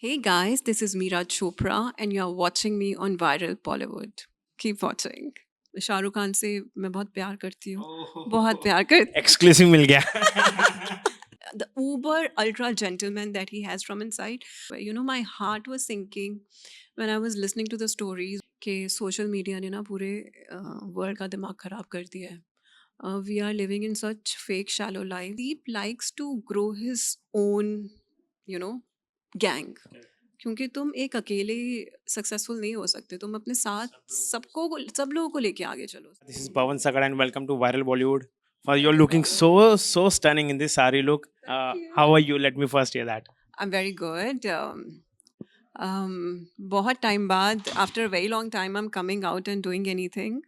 Hey guys, this is Meera Chopra and you're watching me on Viral Bollywood. Keep watching. Shahrukh Khan से मैं बहुत प्यार करती हूँ बहुत प्यार कर एक्सक्लूसिव मिल गया the uber ultra gentleman that he has from inside. My heart was sinking when I was listening to the stories कि social media ने ना पूरे world का दिमाग खराब कर दिया है. We are living in such fake shallow life. Deep likes to grow his own, you know, gang. क्योंकि तुम एक अकेले सक्सेसफुल नहीं हो सकते, तुम अपने साथ सब लोगों को लेके आगे चलो. This is Pawan Sagad and welcome to Viral Bollywood. You're looking so stunning in this sari look. How are you? Let me first hear that. I'm very good. बहुत टाइम बाद, after a very long time, I'm coming out and doing anything.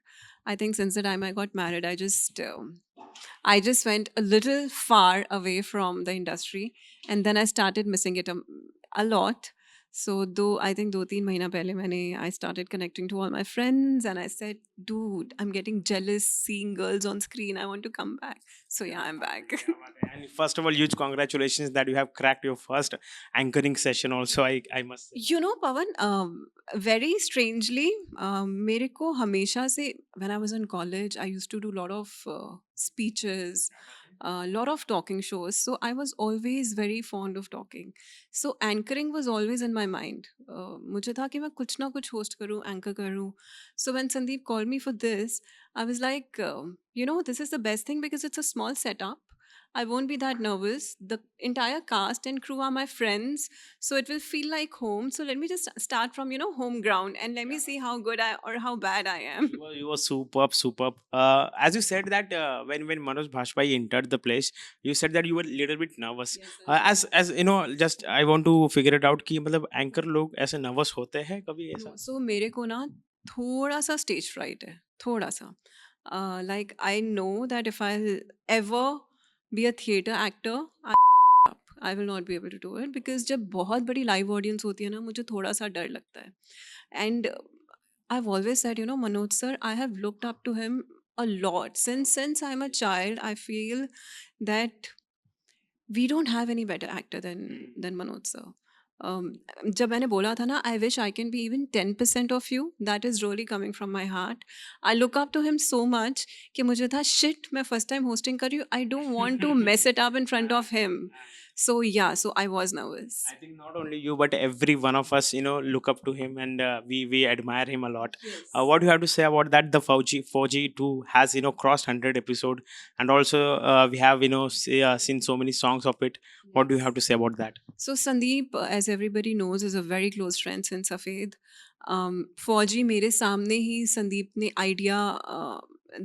I think since the time I got married, I just went a little far away from the industry, and then I started missing it a lot. So though I think 2-3 महीना पहले I started connecting to all my friends and I said, dude, I'm getting jealous seeing girls on screen. I want to come back. So yeah, I'm back. And first of all, huge congratulations that you have cracked your first anchoring session. Also, I must say. Pawan, very strangely, मेरे को हमेशा से when I was in college, I used to do a lot of speeches, a lot of talking shows. So I was always very fond of talking. So anchoring was always in my mind. मुझे था कि मैं कुछ ना कुछ host करूँ, anchor करूँ. So when Sandeep called me for this, I was like, this is the best thing because it's a small setup. I won't be that nervous. The entire cast and crew are my friends, so it will feel like home. So let me just start from home ground and let me see how good I or how bad I am. You were superb. As you said that when Manoj Bhajpai entered the place, you said that you were a little bit nervous. Yes, As you know, just I want to figure it out कि मतलब anchor लोग ऐसे nervous होते हैं कभी ऐसा? सो मेरे को ना थोड़ा सा स्टेज फ्राइट है, थोड़ा सा. Like I know that if I ever be a theatre actor, I will not be able to do it because जब बहुत बड़ी लाइव ऑडियंस होती है ना, मुझे थोड़ा सा डर लगता है. And I've always said, Manoj sir, I have looked up to him a lot since I'm a child. I feel that we don't have any better actor than Manoj sir. Um, जब मैंने बोला था ना, I wish I can be even 10% of you. That is really coming from my heart. I look up to him so much कि मुझे था shit, मैं first time hosting कर रही हूँ. I don't want to mess it up in front of him. So yeah, so I was nervous. I think not only you, but every one of us, look up to him and we admire him a lot. Yes. What do you have to say about that? The Fauji 2 has crossed 100 episode, and also we have seen so many songs of it. What do you have to say about that? So Sandeep, as everybody knows, is a very close friend since Safed. Fauji मेरे सामने ही संदीप ने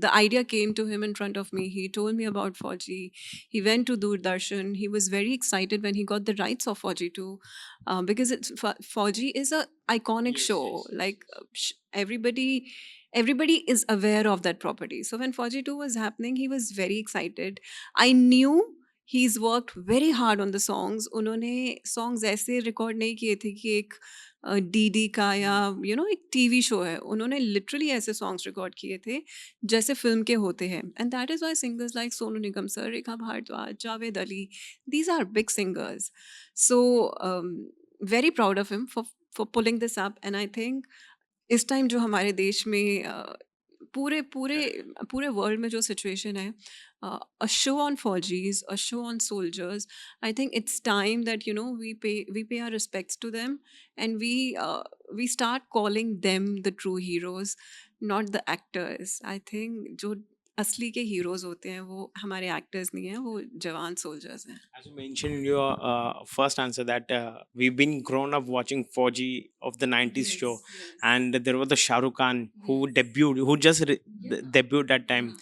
the idea came to him in front of me. He told me about Fauji. He went to Doordarshan. He was very excited when he got the rights of Fauji too, because Fauji is a iconic show. Like everybody is aware of that property. So when Fauji 2 was happening, he was very excited. I knew he's worked very hard on the songs. उन्होंने songs ऐसे record नहीं किए थे कि एक DD का या एक टीवी शो है, उन्होंने लिटरली ऐसे सॉन्ग्स रिकॉर्ड किए थे जैसे फिल्म के होते हैं. And that is why singers like Sonu Nigam sir, Rekha Bhardwaj, Javed Ali, these are big singers. So very proud of him for pulling this up. And I think इस टाइम जो हमारे देश में पूरे पूरे पूरे वर्ल्ड में जो सिचुएशन है, a show on Fauji's, a show on soldiers. I think it's time that we pay our respects to them, and we start calling them the true heroes, not the actors. I think जो असली के heroes होते हैं वो हमारे actors नहीं हैं, वो जवान सोल्जर्स हैं. As you mentioned in your first answer that we've been grown up watching 4G of the 90s show, and there was the Shah Rukh Khan who debuted, who just debuted that time,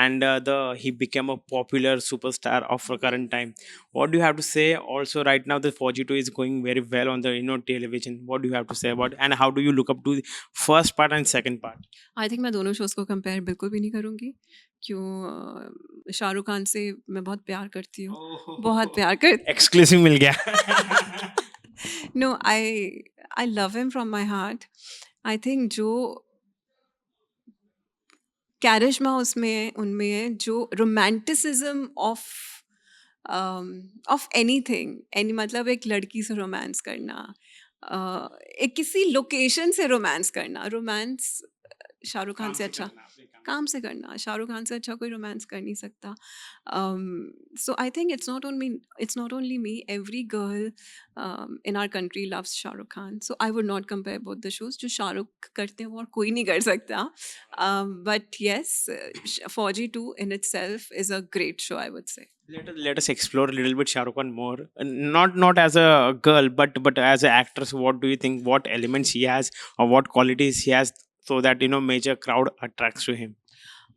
and the he became a popular superstar of the current time. What do you have to say? Also, right now the 4G2 is going very well on the television. What do you have to say about, and how do you look up to the first part and second part? I think मैं दोनों shows को compare बिल्कुल भी नहीं करूँगी. क्यों? शाहरुख खान से मैं बहुत प्यार करती हूँ, बहुत प्यार कर एक्सक्लूसिव मिल गया no, I love him from my heart. I think जो कैरिश्मा उसमें है, उनमें है, जो रोमांटिसिज्म ऑफ एनीथिंग, एनी मतलब एक लड़की से रोमांस करना, एक किसी लोकेशन से रोमांस करना, रोमांस शाहरुख खान काम से से अच्छा करना, अपने काम काम से करना, शाहरुख खान से अच्छा कोई रोमांस कर नहीं सकता। So I think it's not only me, every girl in our country loves Shahrukh Khan, so I would not compare both the shows. जो शाहरुख करते हैं वो और कोई नहीं कर सकता। बट येस, फौजी 2 in itself is a great show, I would say. let us explore a little bit Shah Rukh Khan more. Not as a girl, but as an actress. What do you think? What elements he has, or what qualities he has, so that major crowd attracts to him?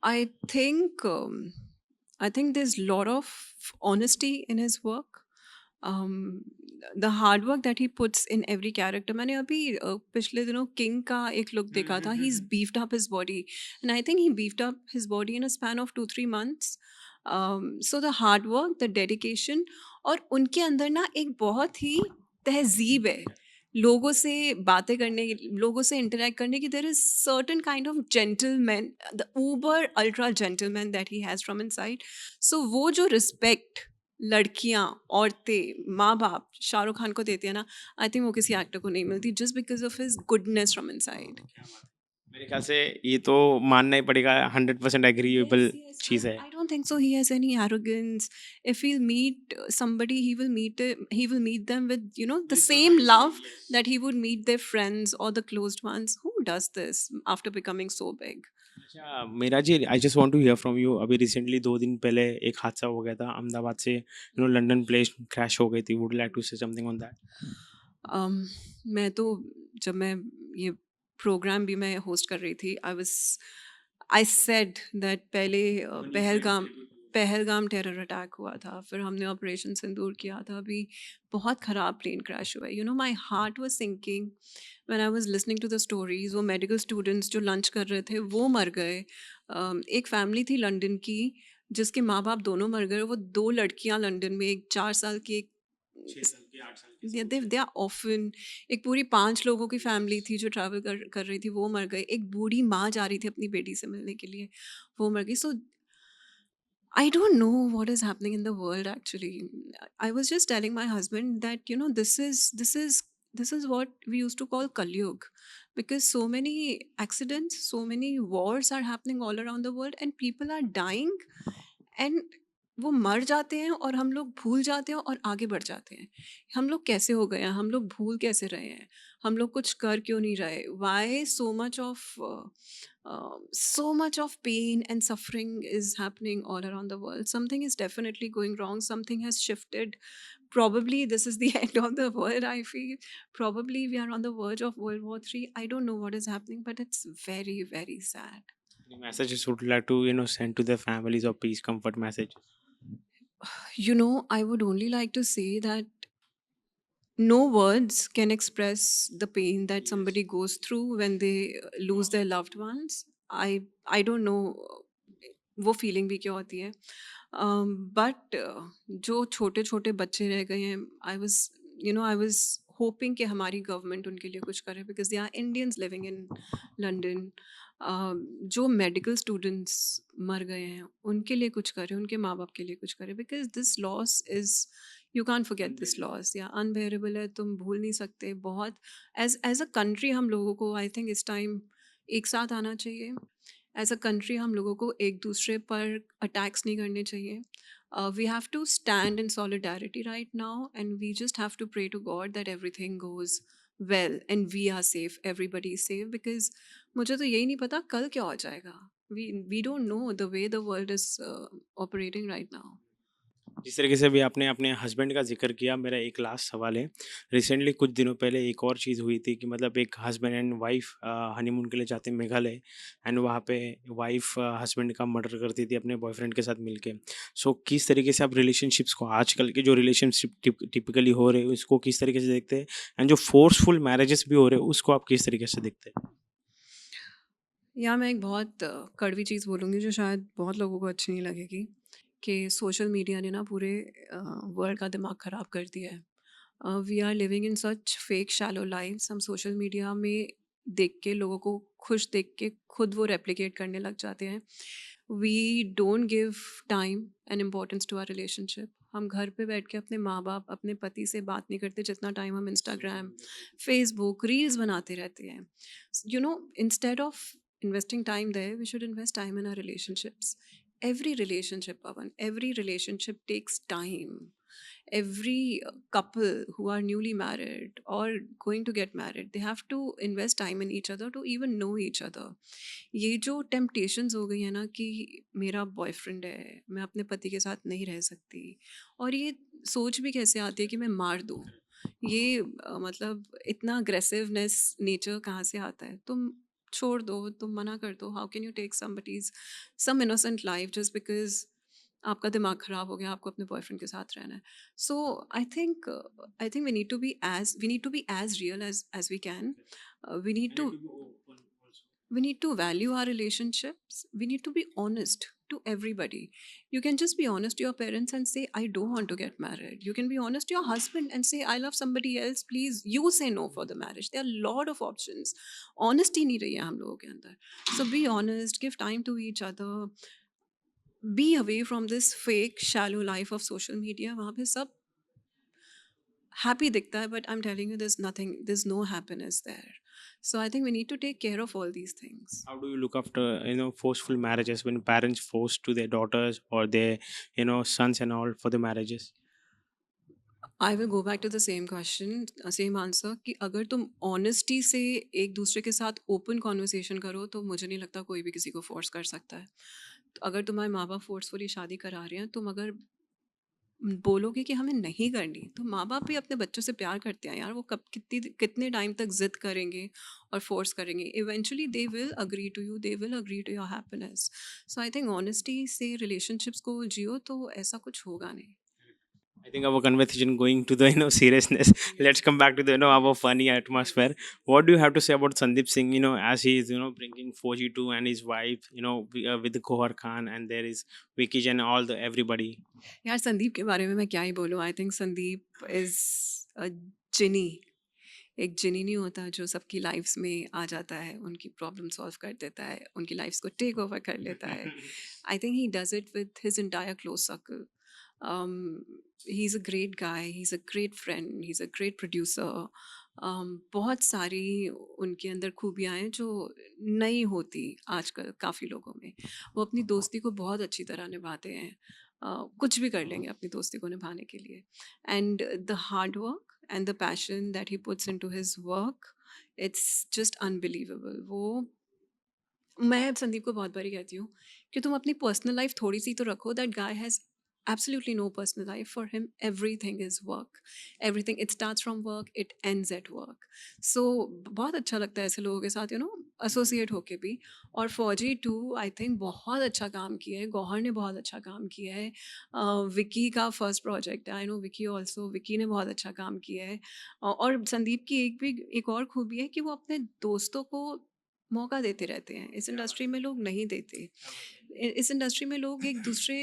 I think I think there's a lot of honesty in his work. Um, the hard work that he puts in every character. मैंने अभी पिछले दिनों king का एक look देखा था. He's beefed up his body, and I think he beefed up his body in a span of 2-3 months. So the hard work, the dedication, और उनके अंदर ना एक बहुत ही तहजीब है लोगों से बातें करने की, लोगों से इंटरेक्ट करने की. There is certain kind of gentleman, the uber ultra gentleman that he has from inside. So वो जो रिस्पेक्ट लड़कियां, औरतें, माँ बाप शाहरुख खान को देती है ना, आई थिंक वो किसी एक्टर को नहीं मिलती, just because of his goodness from inside. क्या बात है। मेरे ख्याल से ये तो मानना ही पड़ेगा, 100% Yes, एग्रीएबल yes. चीज है। I don't think so. He has any arrogance. If he'll meet somebody, he will meet them with the With same nice way, love yes. that he would meet their friends or the closed ones. Who does this after becoming so big? अच्छा मेरा जी, I just want to hear from you. अभी recently 2 दिन पहले एक हादसा हो गया था अहमदाबाद से, लंदन प्लेन क्रैश हो गई थी। Would like to say something on that? मैं तो जब मैं ये प्रोग्राम भी मैं होस्ट कर रही थी, आई सेड दैट पहले पहलगाम टेरर अटैक हुआ था, फिर हमने ऑपरेशन सिंदूर किया था, अभी बहुत ख़राब प्लेन क्रैश हुआ है. My heart was sinking when I was listening to the stories. वो मेडिकल स्टूडेंट्स जो लंच कर रहे थे वो मर गए. एक फैमिली थी लंदन की जिसके माँ बाप दोनों मर गए. वो 2 लड़कियां लंदन में, एक 4 साल की, एक 6 साल के, 8 साल के, सब दे कुछ है। They are orphan. एक पूरी 5 लोगों की फैमिली थी जो ट्रैवल कर रही थी, वो मर गए. एक बूढ़ी माँ जा रही थी अपनी बेटी से मिलने के लिए, वो मर गई. सो I don't know what is happening in the world actually. I was just telling my husband that this is what we used to call Kalyug, because so many accidents, so many wars are happening all around the world and people are dying, and वो मर जाते हैं और हम लोग भूल जाते हैं और आगे बढ़ जाते हैं. हम लोग कैसे हो गए हैं, हम लोग भूल कैसे रहे हैं, हम लोग कुछ कर क्यों नहीं रहे? Why so much of pain and suffering is happening all around the world? Something is definitely going wrong. Something has shifted. Probably this is the end of the world, I feel. Probably we are on the verge of World War III. I don't know what is happening, but it's very, very sad. Any messages would like to send to their families, or peace, comfort message? I would only like to say that no words can express the pain that Yes. somebody goes through when they lose Lost their it. loved ones. I don't know वो feeling भी क्या होती है. But जो छोटे छोटे बच्चे रह गए हैं, आई वाज होपिंग कि हमारी गवर्नमेंट उनके लिए कुछ करे, because they are Indians living in London. जो मेडिकल स्टूडेंट्स मर गए हैं उनके लिए कुछ करे, उनके माँ बाप के लिए कुछ करे, because this loss is, you can't forget this Unbearable. Loss. या अनबेरेबल है, तुम भूल नहीं सकते. बहुत एज अ कंट्री हम लोगों को आई थिंक इस टाइम एक साथ आना चाहिए. एज अ कंट्री हम लोगों को एक दूसरे पर अटैक्स नहीं करने चाहिए. We have to stand in solidarity right now, and we just have to pray to God that everything goes well and we are safe, everybody is safe. Because मुझे तो यही नहीं पता कल क्या हो जाएगा. We don't know the way the world is operating right now. जिस तरीके से भी आपने अपने हस्बैंड का जिक्र किया, मेरा एक लास्ट सवाल है। रिसेंटली कुछ दिनों पहले एक और चीज़ हुई थी कि मतलब एक हस्बैंड एंड वाइफ हनीमून के लिए जाते हैं मेघालय, एंड वहाँ पे वाइफ हस्बैंड का मर्डर करती थी अपने बॉयफ्रेंड के साथ मिलके। सो किस तरीके से आप रिलेशनशिप्स को, आजकल के जो रिलेशनशिप टिपिकली हो रहे हैं उसको किस तरीके से देखते हैं, एंड जो फोर्सफुल मैरिजेस भी हो रहे हैं उसको आप किस तरीके से देखते हैं? या मैं एक बहुत कड़वी चीज़ बोलूँगी जो शायद बहुत लोगों को अच्छी नहीं लगेगी, कि सोशल मीडिया ने ना पूरे वर्ल्ड का दिमाग ख़राब कर दिया है. We are living in such fake shallow lives. हम सोशल मीडिया में देख के, लोगों को खुश देख के खुद वो रेप्लिकेट करने लग जाते हैं. We don't give time and importance to our relationship. हम घर पे बैठ के अपने माँ-बाप, अपने पति से बात नहीं करते जितना टाइम हम इंस्टाग्राम, फेसबुक, रील्स बनाते रहते हैं। You know, instead of investing time there, we should invest time in our relationships. Every relationship, Pawan, every relationship takes time. Every couple who are newly married or going to get married, they have to invest time in each other to even know each other. ये जो temptations हो गई है ना कि मेरा boyfriend है, मैं अपने पति के साथ नहीं रह सकती, और ये सोच भी कैसे आती है कि मैं मार दूँ। ये मतलब इतना अग्रेसिवनेस नेचर कहाँ से आता है? तुम छोड़ दो, तुम मना कर दो। How can you take somebody's some innocent life just because आपका दिमाग खराब हो गया, आपको अपने बॉयफ्रेंड के साथ रहना है। So I think we need to be as real as we can. We need to we need to value our relationships. We need to be honest to everybody. You can just be honest to your parents and say, I don't want to get married. You can be honest to your husband and say, I love somebody else. Please, you say no for the marriage. There are a lot of options. Honesty नहीं रही है हम लोगों के अंदर. So be honest, give time to each other, be away from this fake, shallow life of social media. वहाँ पे सब happy दिखता है, but I'm telling you, there's nothing, there's no happiness there. So I think we need to take care of all these things. How do you look after, forceful marriages when parents force to their daughters or their, sons and all for the marriages? I will go back to the same question, same answer, कि अगर तुम honesty से एक दूसरे के साथ open conversation करो तो मुझे नहीं लगता कोई भी किसी को फोर्स कर सकता है। तो अगर तुम्हारे माँ बाप फोर्सफुली शादी करा रहे हैं, तुम अगर बोलोगे कि हमें नहीं करनी, तो माँ बाप भी अपने बच्चों से प्यार करते हैं यार। वो कब कितनी कितने टाइम तक जिद करेंगे और फोर्स करेंगे? Eventually they will agree to you, they will agree to your happiness. So I think honesty से रिलेशनशिप्स को जियो तो ऐसा कुछ होगा नहीं। I think our conversation going to the seriousness. Let's come back to the our funny atmosphere. What do you have to say about Sandeep Singh? As he is bringing 4G2 and his wife. With Kohar Khan, and there is Vicky and all the everybody. यार संदीप के बारे में मैं क्या ही बोलूँ। I think Sandeep is a genie. एक genie नहीं होता जो सबकी लाइफ्स में आ जाता है, उनकी प्रॉब्लम सॉल्व कर देता है, उनकी लाइफ्स को टेक ओवर कर लेता है। I think he does it with his entire close circle. He is a great guy, he is a great friend, he is a great producer. बहुत सारी उनके अंदर खूबियाँ हैं जो नहीं होती आजकल काफ़ी लोगों में। वो अपनी दोस्ती को बहुत अच्छी तरह निभाते हैं। कुछ भी कर लेंगे अपनी दोस्ती को निभाने के लिए। And the hard work and the passion that he puts into his work, it's just unbelievable. वो मैं संदीप को बहुत बारी कहती हूँ कि तुम अपनी पर्सनल लाइफ थोड़ी सी तो रखो। That guy has absolutely no personal life. For him everything is work, everything, it starts from work, it ends at work. So बहुत अच्छा लगता है ऐसे लोगों के साथ एसोसिएट होके भी। और फौजी टू आई थिंक बहुत अच्छा काम किया है, गौहर ने बहुत अच्छा काम किया है। विकी का फर्स्ट प्रोजेक्ट है, I know Vicky also, Vicky ने बहुत अच्छा काम किया है। और संदीप की एक और खूबी है कि वो अपने दोस्तों को मौका देते रहते हैं। इस इंडस्ट्री में लोग नहीं देते। इस इंडस्ट्री में लोग एक दूसरे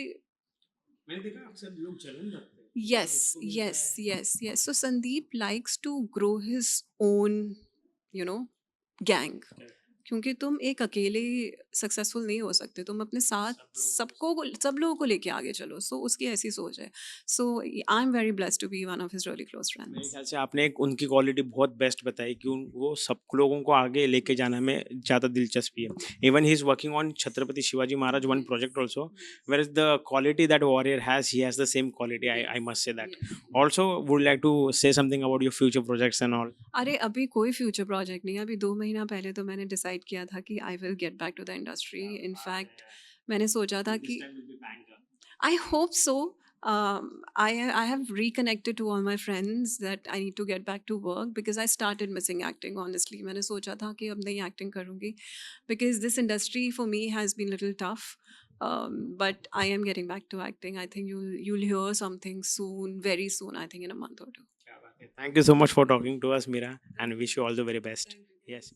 मैंने देखा अक्सर लोग जलन रखते हैं yes yes yes yes so Sandeep likes to grow his own you know gang, क्योंकि तुम एक अकेले सक्सेसफुल नहीं हो सकते। तुम अपने साथ सब लोगों को लेके आगे चलो। सो उसकी ऐसी सोच है। So I am very blessed to be one of his really close मेरे फ्रेंड्स। ख्याल से आपने एक उनकी क्वालिटी बहुत बेस्ट बताई कि वो सब लोगों को आगे लेके जाने में ज़्यादा दिलचस्पी है। Even he is working on Chhatrapati Shivaji Maharaj one project also, where is the quality that warrior has, he has the same quality. I must say that also. Would like to say something about your future projects and all? अरे अभी कोई future project नहीं है। अभी 2 महीना पहले तो मैंने डिसाइड किया था कि I will get back to the industry. In fact मैंने सोचा था कि I hope so. I have reconnected to all my friends that I need to get back to work because I started missing acting. Honestly, मैंने सोचा था कि अब नहीं acting करूँगी because this industry for me has been little tough. But I am getting back to acting. I think you'll hear something soon, very soon. I think in a month or two. Thank you so much for talking to us, Mira, and wish you all the very best. Yes.